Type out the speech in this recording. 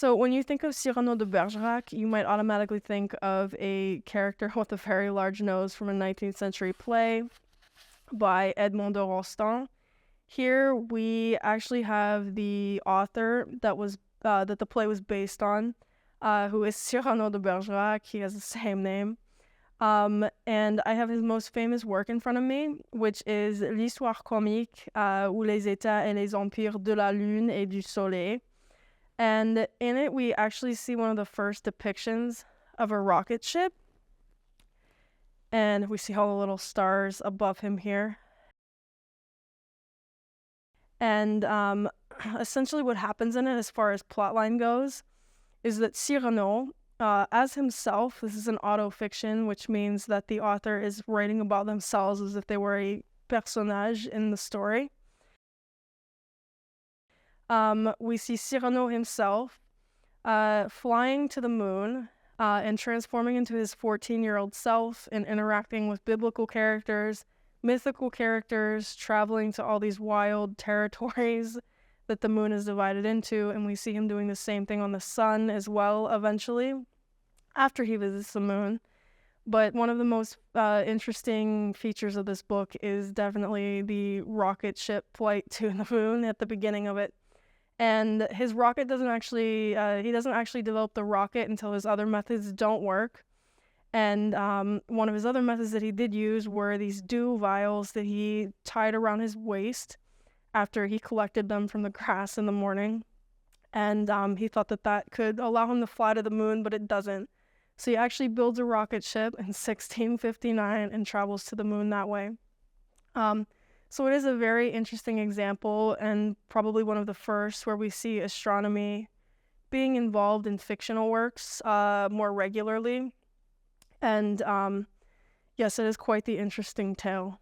So when you think of Cyrano de Bergerac, you might automatically think of a character with a very large nose from a 19th century play by Edmond de Rostand. Here we actually have the author that the play was based on, who is Cyrano de Bergerac. He has the same name. And I have his most famous work in front of me, which is L'Histoire comique, ou les états et les empires de la Lune et du Soleil. And in it, we actually see one of the first depictions of a rocket ship. And we see all the little stars above him here. And essentially what happens in it, as far as plotline goes, is that Cyrano, as himself, this is an autofiction, which means that the author is writing about themselves as if they were a personnage in the story. We see Cyrano himself flying to the moon and transforming into his 14-year-old self and interacting with biblical characters, mythical characters, traveling to all these wild territories that the moon is divided into, and we see him doing the same thing on the sun as well eventually, after he visits the moon. But one of the most interesting features of this book is definitely the rocket ship flight to the moon at the beginning of it. And his rocket doesn't actually, he doesn't actually develop the rocket until his other methods don't work. And one of his other methods that he did use were these dew vials that he tied around his waist after he collected them from the grass in the morning. And he thought that that could allow him to fly to the moon, but it doesn't. So he actually builds a rocket ship in 1659 and travels to the moon that way. So it is a very interesting example, and probably one of the first where we see astronomy being involved in fictional works more regularly. And yes, it is quite the interesting tale.